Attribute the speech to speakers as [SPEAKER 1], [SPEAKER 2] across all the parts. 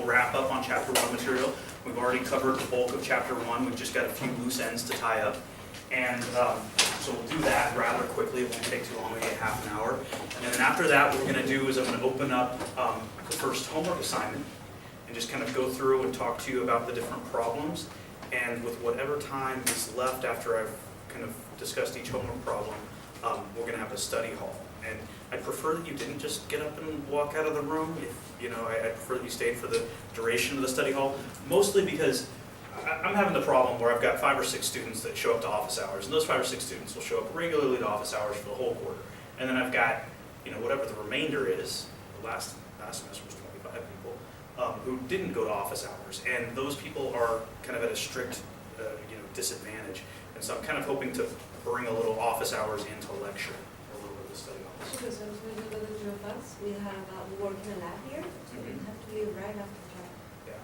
[SPEAKER 1] we'll wrap up on Chapter 1 material. We've already covered the bulk of Chapter 1. We've just got a few loose ends to tie up. And so we'll do that rather quickly. It won't take too long, maybe half an hour. And then after that, what we're going to do is I'm going to open up the first homework assignment and just kind of go through and talk to you about the different problems. And with whatever time is left after I've kind of discussed each homework problem, we're going to have a study hall. And I prefer that you didn't just get up and walk out of the room. I prefer that you stayed for the duration of the study hall, mostly because I'm having the problem where I've got 5 or 6 students that show up to office hours, and those 5 or 6 students will show up regularly to office hours for the whole quarter. And then I've got, whatever the remainder is, the last semester was 25 people, who didn't go to office hours. And those people are kind of at a strict, disadvantage. And so I'm kind of hoping to bring a little office hours into lecture, a little bit of the study hall.
[SPEAKER 2] Because when we go to the drill class, we have work in the lab here, so we have to leave right after class.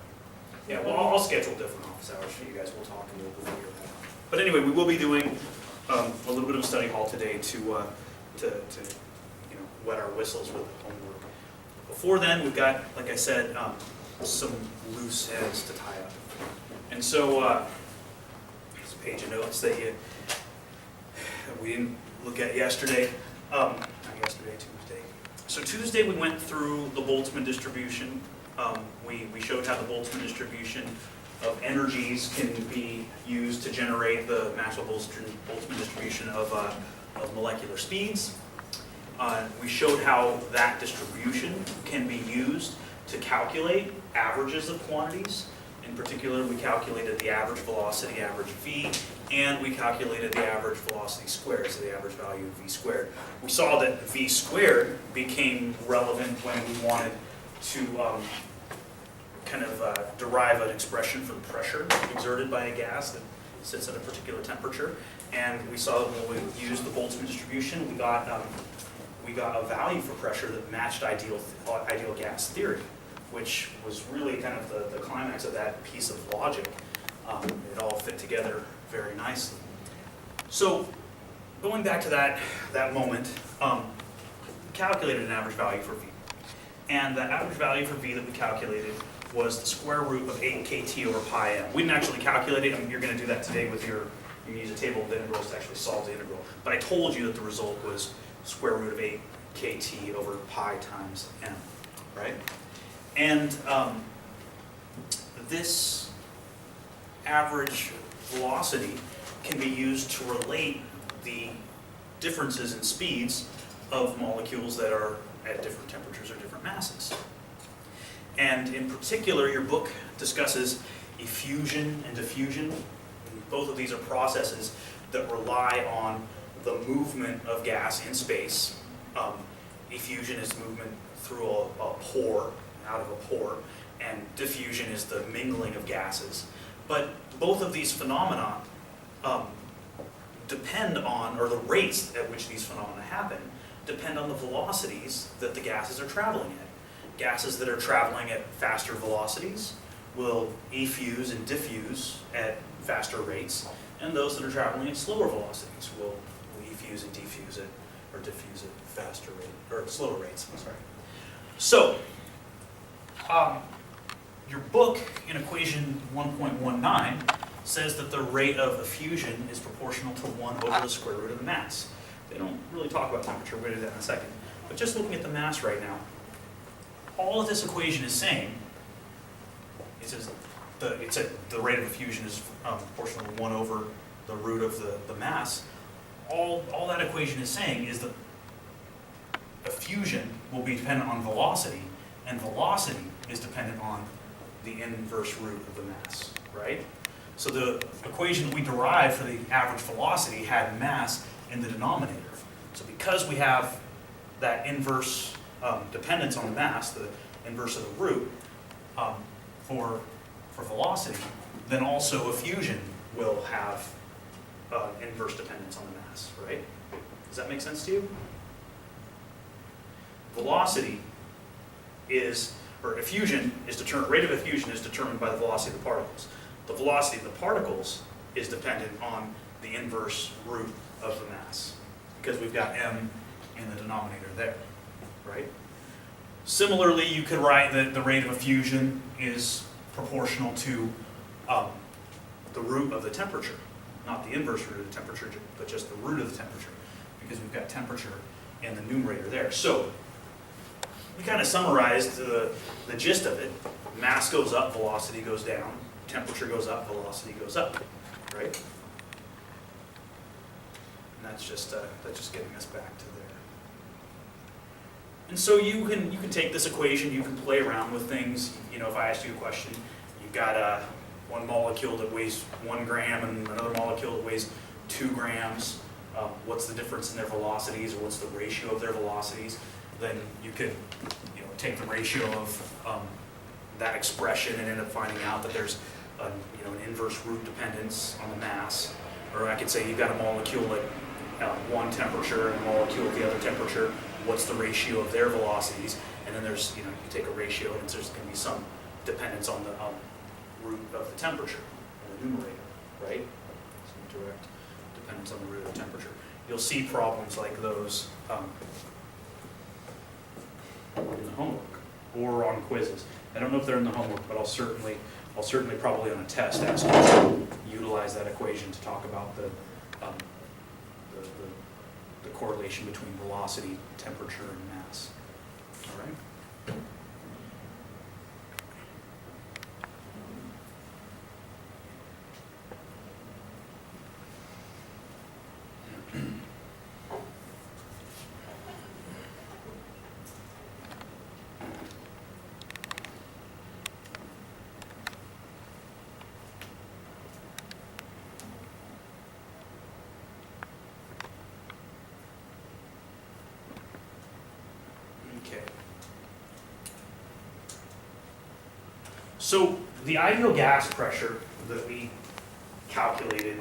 [SPEAKER 1] Yeah, well, I'll schedule different office hours for you guys. We'll talk and we'll figure that out. But anyway, we will be doing a little bit of a study hall today to wet our whistles with homework. Before then, we've got, like I said, some loose ends to tie up. And so, there's a page of notes that we didn't look at yesterday. Not yesterday, Tuesday. So Tuesday we went through the Boltzmann distribution. We showed how the Boltzmann distribution of energies can be used to generate the Maxwell-Boltzmann distribution of molecular speeds. We showed how that distribution can be used to calculate averages of quantities. In particular, we calculated the average velocity, average v, and we calculated the average velocity squared, so the average value of v squared. We saw that v squared became relevant when we wanted to derive an expression for the pressure exerted by a gas that sits at a particular temperature. And we saw that when we used the Boltzmann distribution, we got a value for pressure that matched ideal gas theory, which was really kind of the climax of that piece of logic. It all fit together very nicely. So going back to that moment, we calculated an average value for V. And the average value for V that we calculated was the square root of 8 kt over pi m. We didn't actually calculate it. You're going to do that today with you can use a table of integrals to actually solve the integral. But I told you that the result was square root of 8 kt over pi times m, right? And this average velocity can be used to relate the differences in speeds of molecules that are at different temperatures or different masses. And in particular, your book discusses effusion and diffusion. And both of these are processes that rely on the movement of gas in space. Effusion is movement through a pore, out of a pore, and diffusion is the mingling of gases. But both of these phenomena depend on, or the rates at which these phenomena happen, depend on the velocities that the gases are traveling at. Gases that are traveling at faster velocities will effuse and diffuse at faster rates, and those that are traveling at slower velocities will effuse and diffuse at faster rate, or slower rates. I'm sorry. So, your book in equation 1.19 says that the rate of effusion is proportional to 1 over the square root of the mass. They don't really talk about temperature. We're going to do that in a second. But just looking at the mass right now, all of this equation is saying, it says the rate of effusion is proportional to 1 over the root of the mass. All that equation is saying is that effusion will be dependent on velocity, and velocity is dependent on the inverse root of the mass, right? So the equation we derived for the average velocity had mass in the denominator. So because we have that inverse dependence on the mass, the inverse of the root, for velocity, then also effusion will have inverse dependence on the mass, right? Does that make sense to you? Velocity is, or effusion is determined, rate of effusion is determined by the velocity of the particles. The velocity of the particles is dependent on the inverse root of the mass, because we've got m in the denominator there, right? Similarly, you could write that the rate of effusion is proportional to the root of the temperature, not the inverse root of the temperature, but just the root of the temperature, because we've got temperature in the numerator there. So we kind of summarized the gist of it. Mass goes up, velocity goes down. Temperature goes up, velocity goes up, right? And that's just getting us back to there. And so you can take this equation, you can play around with things. You know, if I asked you a question, you've got one molecule that weighs 1 gram and another molecule that weighs 2 grams. What's the difference in their velocities, or what's the ratio of their velocities? Then you could, take the ratio of that expression and end up finding out that there's an inverse root dependence on the mass. Or I could say you've got a molecule at one temperature and a molecule at the other temperature. What's the ratio of their velocities? And then there's, you take a ratio and there's going to be some dependence on the root of the temperature, or the numerator, right? Some direct dependence on the root of the temperature. You'll see problems like those in the homework or on quizzes. I don't know if they're in the homework, but I'll certainly probably on a test ask you to utilize that equation to talk about the correlation between velocity, temperature, and mass. All right. Okay. So the ideal gas pressure that we calculated,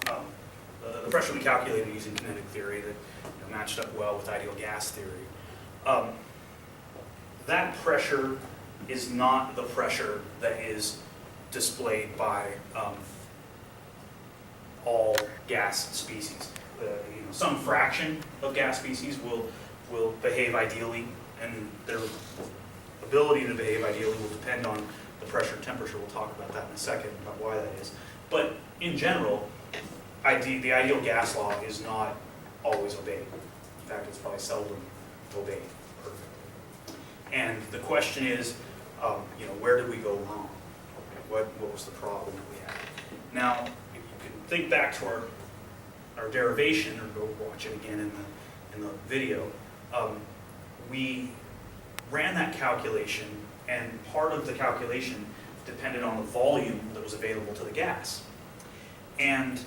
[SPEAKER 1] the pressure we calculated using kinetic theory that matched up well with ideal gas theory, that pressure is not the pressure that is displayed by all gas species. Some fraction of gas species will behave ideally, and their ability to behave ideally will depend on the pressure and temperature. We'll talk about that in a second, about why that is. But in general, the ideal gas law is not always obeyed. In fact, it's probably seldom obeyed perfectly. And the question is, where did we go wrong? What was the problem that we had? Now, if you can think back to our derivation, or go watch it again in the video, we ran that calculation, and part of the calculation depended on the volume that was available to the gas. And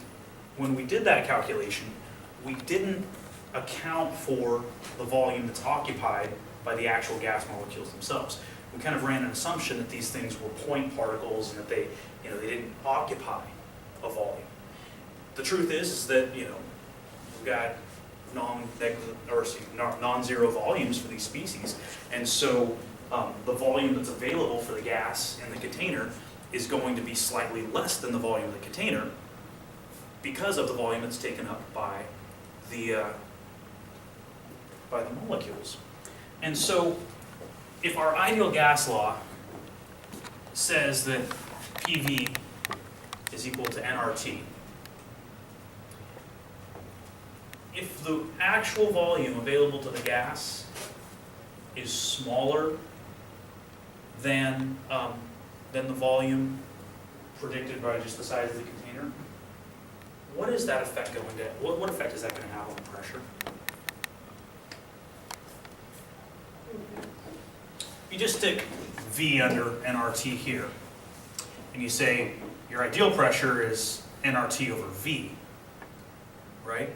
[SPEAKER 1] when we did that calculation, we didn't account for the volume that's occupied by the actual gas molecules themselves. We kind of ran an assumption that these things were point particles and that they didn't occupy a volume. The truth is that we've got non-zero volumes for these species, and so the volume that's available for the gas in the container is going to be slightly less than the volume of the container because of the volume that's taken up by the molecules. And so if our ideal gas law says that PV is equal to nRT, if the actual volume available to the gas is smaller than the volume predicted by just the size of the container, what is that effect going to? What effect is that going to have on the pressure? You just stick V under nRT here, and you say your ideal pressure is nRT over V, right?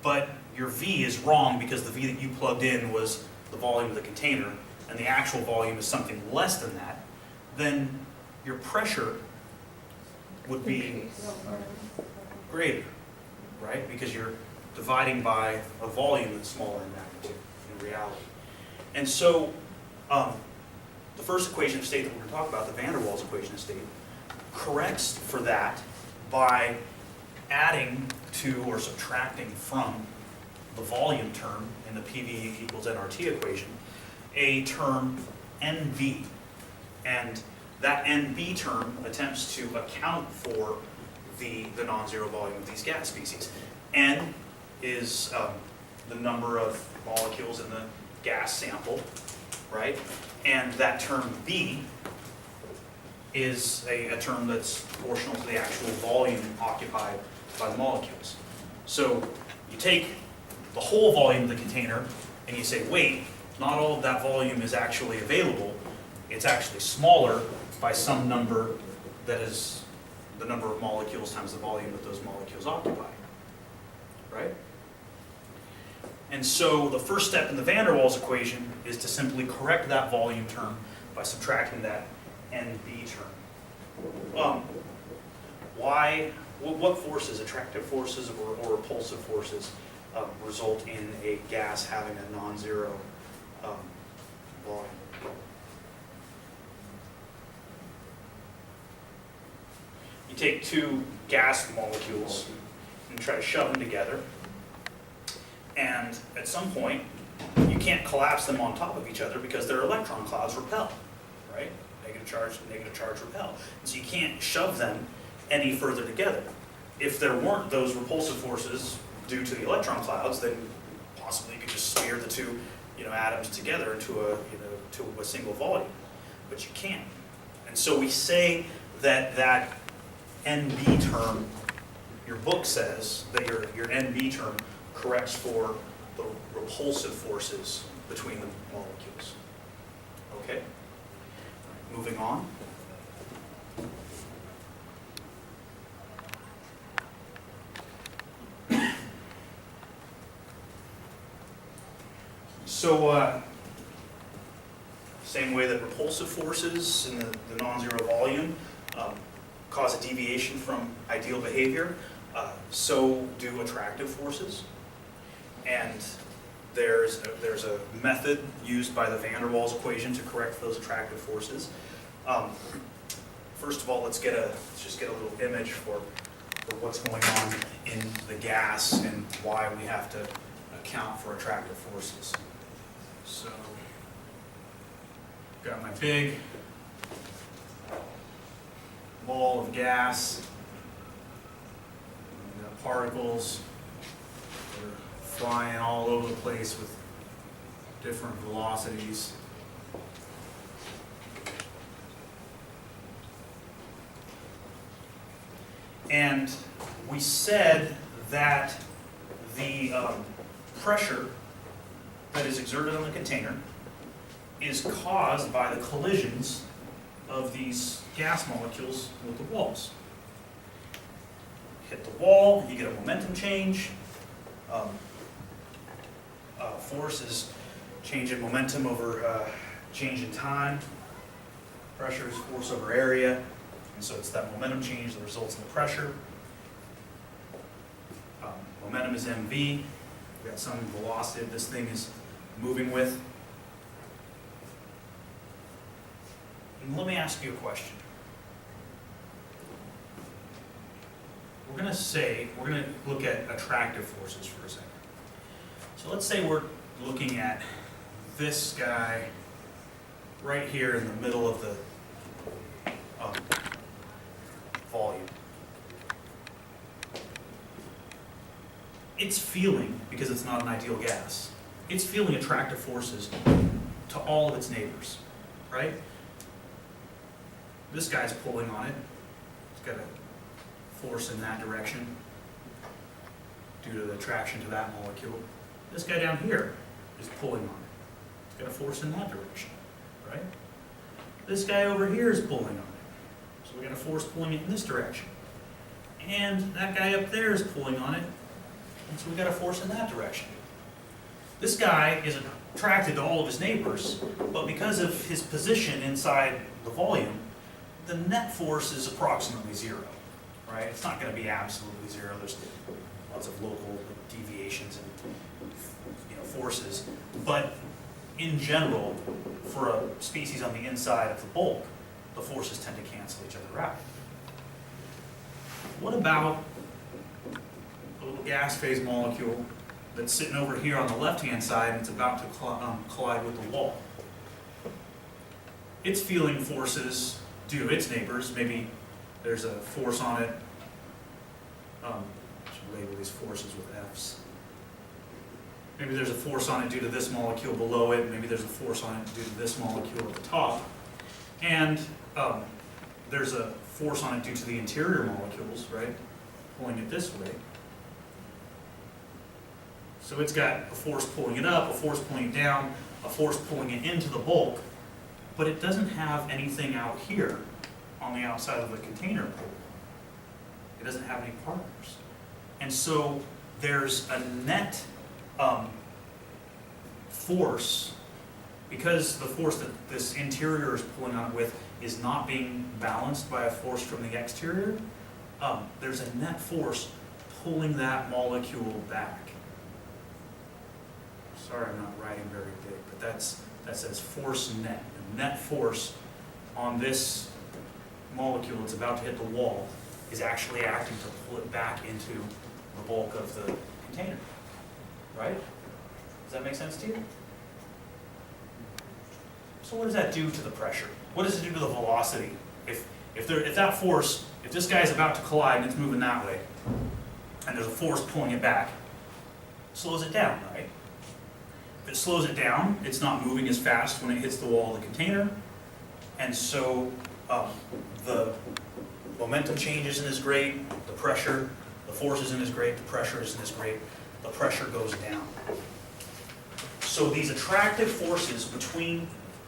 [SPEAKER 1] But your V is wrong because the V that you plugged in was the volume of the container, and the actual volume is something less than that, then your pressure would be greater, right? Because you're dividing by a volume that's smaller in magnitude in reality. And so the first equation of state that we're going to talk about, the van der Waals equation of state, corrects for that by adding to or subtracting from the volume term in the PV equals nRT equation a term NV, and that NV term attempts to account for the non-zero volume of these gas species. N is the number of molecules in the gas sample, right? And that term V is a term that's proportional to the actual volume occupied by the molecules. So you take the whole volume of the container and you say, wait, not all of that volume is actually available. It's actually smaller by some number that is the number of molecules times the volume that those molecules occupy, right? And so the first step in the van der Waals equation is to simply correct that volume term by subtracting that NV term. What forces, attractive forces or repulsive forces, result in a gas having a non-zero volume? You take two gas molecules and try to shove them together, and at some point you can't collapse them on top of each other because their electron clouds repel, right? Negative charge repel. And so you can't shove them any further together. If there weren't those repulsive forces due to the electron clouds, then possibly you could just smear the two atoms together into a single volume. But you can't. And so we say that NV term, your book says that your NV term corrects for the repulsive forces between the molecules. Okay? Moving on. So, same way that repulsive forces in the non-zero volume cause a deviation from ideal behavior, so do attractive forces. And there's a method used by the van der Waals equation to correct for those attractive forces. First of all, let's just get a little image for what's going on in the gas and why we have to account for attractive forces. So, got my big ball of gas, and got particles. They're flying all over the place with different velocities. And we said that the pressure that is exerted on the container is caused by the collisions of these gas molecules with the walls. Hit the wall, you get a momentum change. Force is change in momentum over change in time. Pressure is force over area, and so it's that momentum change that results in the pressure. Momentum is mv. We've got some velocity this thing is moving with. And let me ask you a question. We're going to look at attractive forces for a second. So let's say we're looking at this guy right here in the middle of the volume. It's feeling, because it's not an ideal gas, it's feeling attractive forces to all of its neighbors, right? This guy's pulling on it. It's got a force in that direction due to the attraction to that molecule. This guy down here is pulling on it. It's got a force in that direction, right? This guy over here is pulling on it. So we got a force pulling it in this direction. And that guy up there is pulling on it. And so we got a force in that direction. This guy is attracted to all of his neighbors, but because of his position inside the volume, the net force is approximately zero, right? It's not going to be absolutely zero. There's lots of local deviations and forces, but in general, for a species on the inside of the bulk, the forces tend to cancel each other out. What about a little gas phase molecule that's sitting over here on the left-hand side and it's about to collide with the wall? it's feeling forces due to its neighbors. Maybe there's a force on it. I should label these forces with F's. Maybe there's a force on it due to this molecule below it. Maybe there's a force on it due to this molecule at the top. And there's a force on it due to the interior molecules, right? Pulling it this way. So it's got a force pulling it up, a force pulling it down, a force pulling it into the bulk, but it doesn't have anything out here on the outside of the container pool. It doesn't have any partners. And so there's a net force, because the force that this interior is pulling on it with is not being balanced by a force from the exterior, there's a net force pulling that molecule back. Sorry, I'm not writing very big, but that says force net. The net force on this molecule that's about to hit the wall is actually acting to pull it back into the bulk of the container. Right? Does that make sense to you? So what does that do to the pressure? What does it do to the velocity? If that force, if this guy's about to collide and it's moving that way, and there's a force pulling it back, it slows it down, right? If it slows it down, it's not moving as fast when it hits the wall of the container, and so the momentum change isn't as great, the pressure, the force isn't as great, the pressure isn't as great, the pressure goes down. So these attractive forces between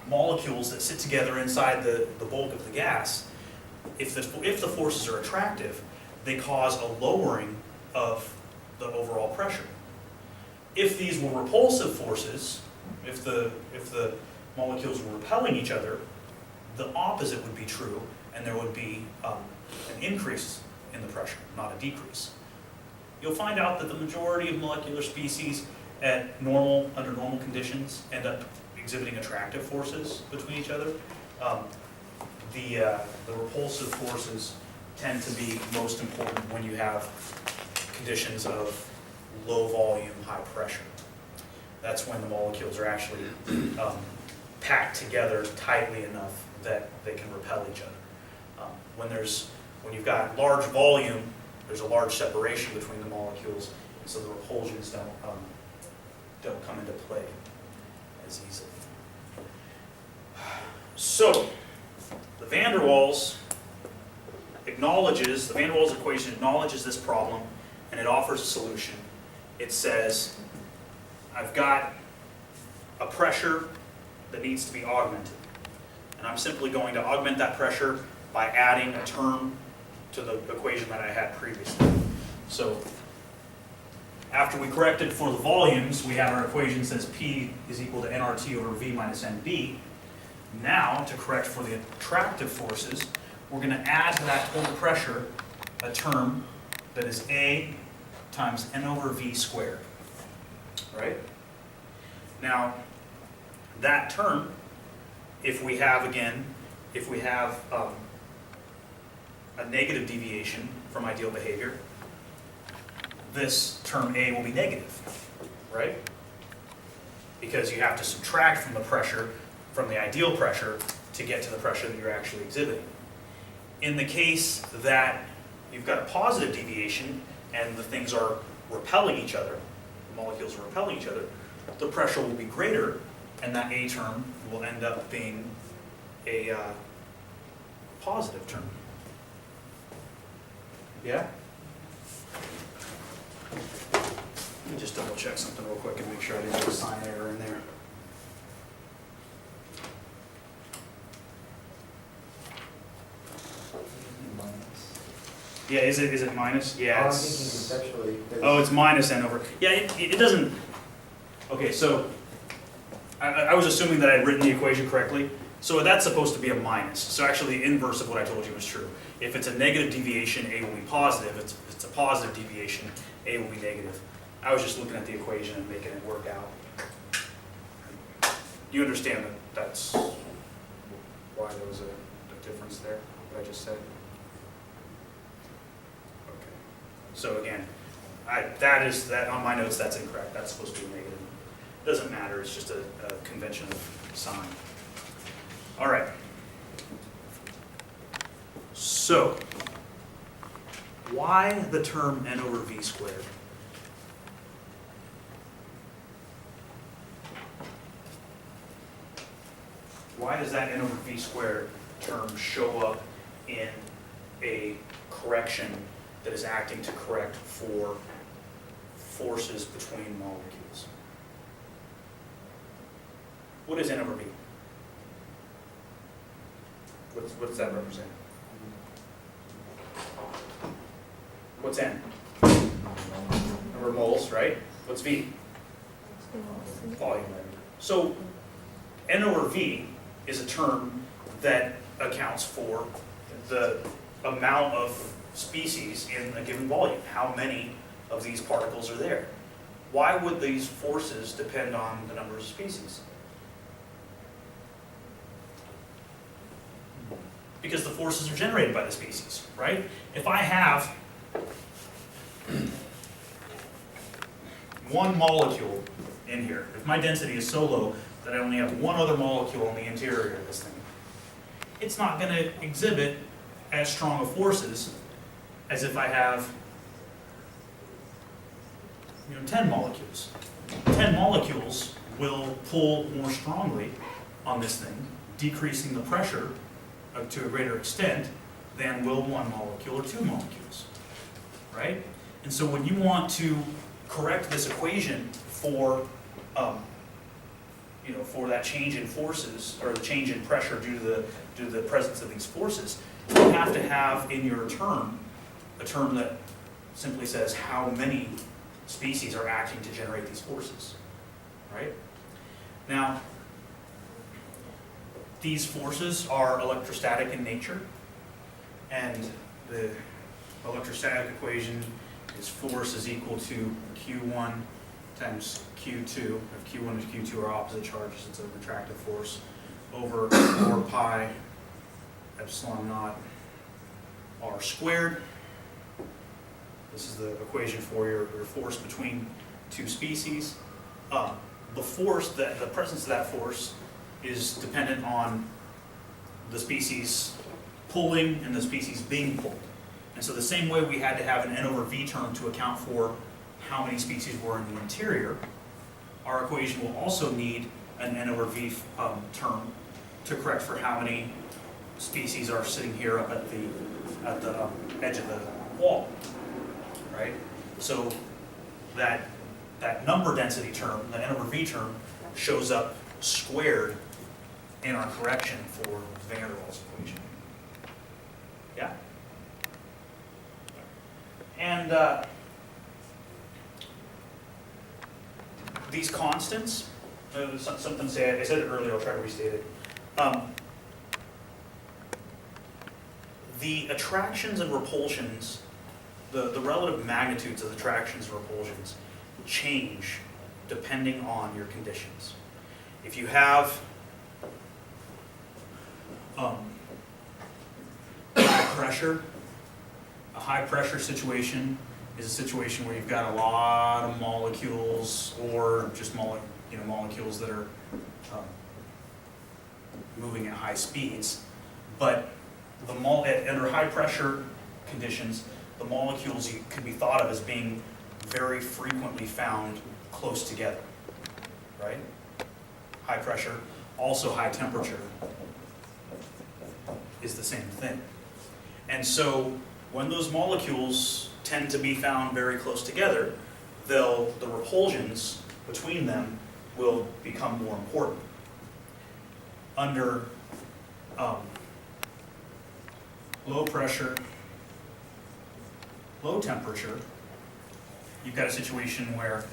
[SPEAKER 1] molecules that sit together inside the bulk of the gas, if the forces are attractive, they cause a lowering of the overall pressure. If these were repulsive forces, if the molecules were repelling each other, the opposite would be true, and there would be an increase in the pressure, not a decrease. You'll find out that the majority of molecular species under normal conditions end up exhibiting attractive forces between each other. The repulsive forces tend to be most important when you have conditions of low volume, high pressure. That's when the molecules are actually packed together tightly enough that they can repel each other. When you've got large volume, there's a large separation between the molecules, and so the repulsions don't come into play as easily. So, the van der Waals equation acknowledges this problem, and it offers a solution. It says, I've got a pressure that needs to be augmented, and I'm simply going to augment that pressure by adding a term to the equation that I had previously. So, after we corrected for the volumes, we have our equation says P is equal to nRT over V minus NB. Now, to correct for the attractive forces, we're going to add to that total pressure a term that is A times N over V squared. Right? Now, that term, if we have a negative deviation from ideal behavior, this term A will be negative, right? Because you have to subtract from the pressure, from the ideal pressure, to get to the pressure that you're actually exhibiting. In the case that you've got a positive deviation and the things are repelling each other, the molecules are repelling each other, the pressure will be greater, and that A term will end up being a positive term. Yeah? Let me just double check something real quick and make sure I didn't get a sign error in there. Yeah, is it minus? Yeah,
[SPEAKER 3] I'm
[SPEAKER 1] it's...
[SPEAKER 3] thinking conceptually.
[SPEAKER 1] Oh, it's minus n over... Yeah, it doesn't... Okay, so I was assuming that I'd written the equation correctly. So that's supposed to be a minus. So actually the inverse of what I told you was true. If it's a negative deviation, A will be positive. If it's a positive deviation, A will be negative. I was just looking at the equation and making it work out. You understand that that's why there was a difference there, what I just said? Okay. So again, that on my notes, that's incorrect. That's supposed to be negative. It doesn't matter. It's just a convention of sign. All right. So, why the term n over v squared? Why does that n over v squared term show up in a correction that is acting to correct for forces between molecules? What is n over v? What does that represent? What's n? Number of moles, right? What's v? Volume. So n over v is a term that accounts for the amount of species in a given volume. How many of these particles are there? Why would these forces depend on the number of species? Because the forces are generated by the species, right? If I have one molecule in here, if my density is so low that I only have one other molecule on the interior of this thing, it's not going to exhibit as strong of forces as if I have 10 molecules. 10 molecules will pull more strongly on this thing, decreasing the pressure to a greater extent than will one molecule or two molecules, right? And so when you want to correct this equation for for that change in forces, or the change in pressure due to the presence of these forces, you have to have in your term a term that simply says how many species are acting to generate these forces, right? Now, these forces are electrostatic in nature, and the electrostatic equation is force is equal to Q1 times Q2. If Q1 and Q2 are opposite charges, it's an attractive force, over 4 pi epsilon naught r squared. This is the equation for your force between two species. The presence of that force is dependent on the species pulling and the species being pulled. And so the same way we had to have an n over v term to account for how many species were in the interior, our equation will also need an n over v term to correct for how many species are sitting here up at the edge of the wall, right? So that number density term, the n over v term, shows up squared in our correction for Van der Waals equation. Yeah? And these constants, something say, I said it earlier, I'll try to restate it. The attractions and repulsions, the relative magnitudes of attractions and repulsions change depending on your conditions. If you have a high pressure situation is a situation where you've got a lot of molecules, or just molecules that are moving at high speeds. But under high pressure conditions, the molecules can be thought of as being very frequently found close together, right? High pressure, also high temperature is the same thing. And so when those molecules tend to be found very close together, the repulsions between them will become more important. Under low pressure, low temperature, you've got a situation where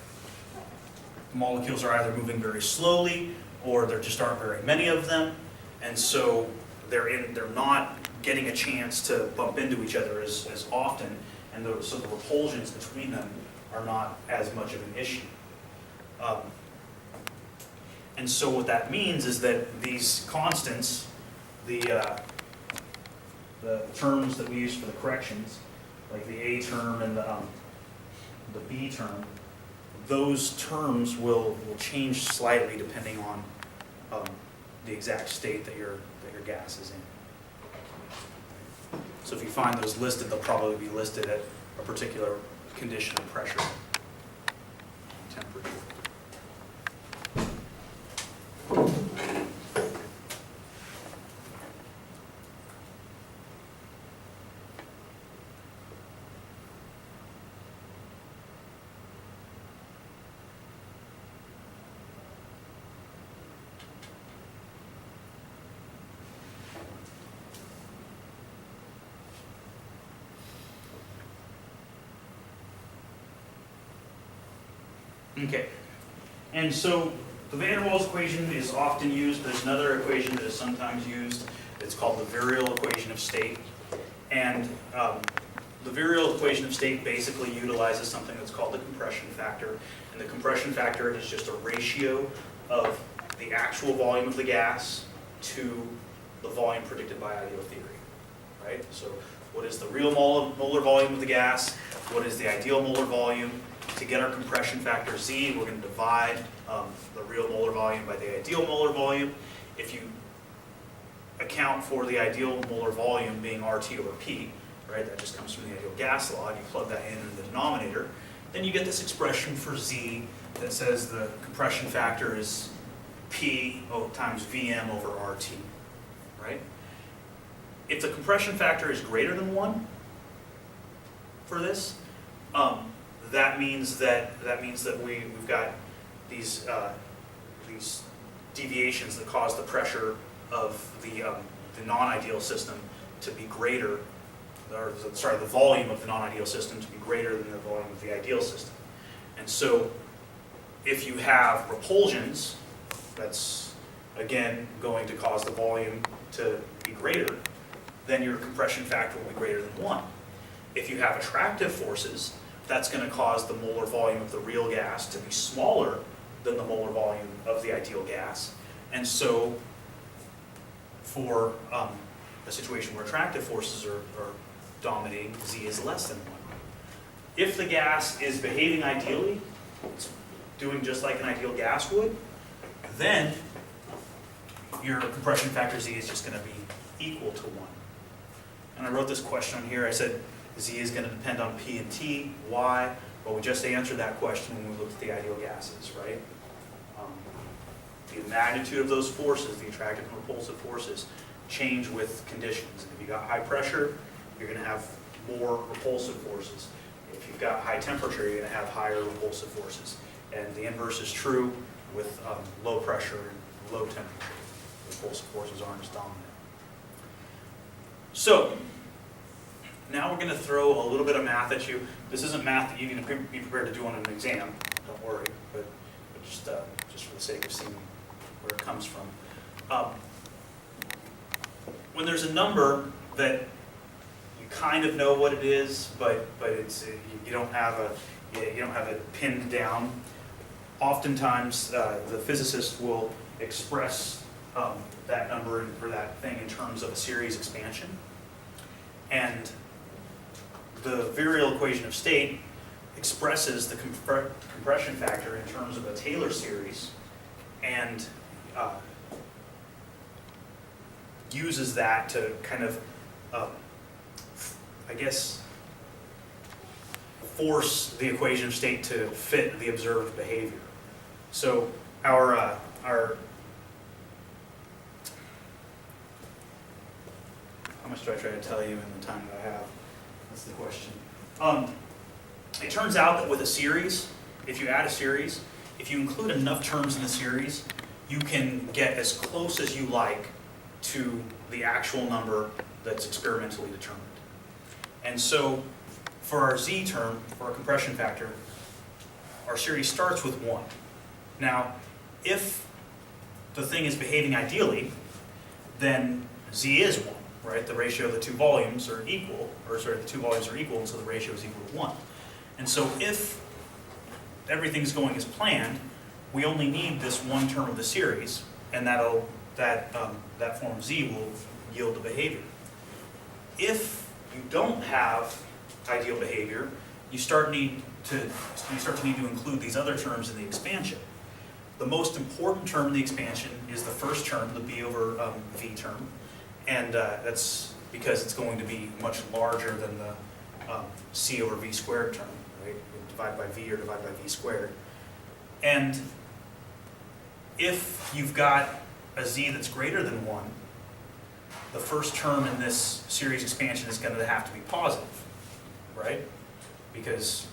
[SPEAKER 1] the molecules are either moving very slowly, or there just aren't very many of them, and so they're not getting a chance to bump into each other as often, and so the repulsions between them are not as much of an issue. And so what that means is that these constants, the terms that we use for the corrections, like the A term and the B term, those terms will change slightly depending on the exact state that your gas is in. So if you find those listed, they'll probably be listed at a particular condition of pressure, temperature. Okay, and so the van der Waals equation is often used. There's another equation that is sometimes used. It's called the virial equation of state. And the virial equation of state basically utilizes something that's called the compression factor. And the compression factor is just a ratio of the actual volume of the gas to the volume predicted by ideal theory, right? So what is the real molar volume of the gas? What is the ideal molar volume? To get our compression factor Z, we're going to divide the real molar volume by the ideal molar volume. If you account for the ideal molar volume being RT over P, right, that just comes from the ideal gas law, and you plug that in the denominator, then you get this expression for Z that says the compression factor is P times Vm over RT, right? If the compression factor is greater than 1 for this, that means that we've got these deviations that cause the pressure of the non-ideal system to be greater, or sorry, the volume of the non-ideal system to be greater than the volume of the ideal system. And so, if you have repulsions, that's again going to cause the volume to be greater, then your compression factor will be greater than 1. If you have attractive forces, that's going to cause the molar volume of the real gas to be smaller than the molar volume of the ideal gas. And so for a situation where attractive forces are dominating, Z is less than 1. If the gas is behaving ideally, it's doing just like an ideal gas would, then your compression factor Z is just going to be equal to 1. And I wrote this question here. I said, Z is going to depend on P and T. Why? Well, we just answered that question when we looked at the ideal gases, right? The magnitude of those forces, the attractive and repulsive forces, change with conditions. If you've got high pressure, you're going to have more repulsive forces. If you've got high temperature, you're going to have higher repulsive forces. And the inverse is true with low pressure and low temperature. Repulsive forces aren't as dominant. So, now we're going to throw a little bit of math at you. This isn't math that you need to be prepared to do on an exam, don't worry, but just for the sake of seeing where it comes from. When there's a number that you kind of know what it is, but it's you don't have it pinned down, oftentimes the physicist will express that number or that thing in terms of a series expansion. And the virial equation of state expresses the compression factor in terms of a Taylor series and uses that to kind of, I guess, force the equation of state to fit the observed behavior. So our how much do I try to tell you in the time that I have? That's the question. It turns out that with a series, if you add a series, if you include enough terms in the series, you can get as close as you like to the actual number that's experimentally determined. And so for our Z term, for our compression factor, our series starts with 1. Now, if the thing is behaving ideally, then Z is 1. Right, the ratio of the two volumes are equal, the two volumes are equal, and so the ratio is equal to 1. And so if everything's going as planned, we only need this one term of the series, and that form Z will yield the behavior. If you don't have ideal behavior, you start to need to include these other terms in the expansion. The most important term in the expansion is the first term, the B over V term. And that's because it's going to be much larger than the c over v squared term, right? Divide by v or divide by v squared. And if you've got a z that's greater than 1, the first term in this series expansion is going to have to be positive, right? Because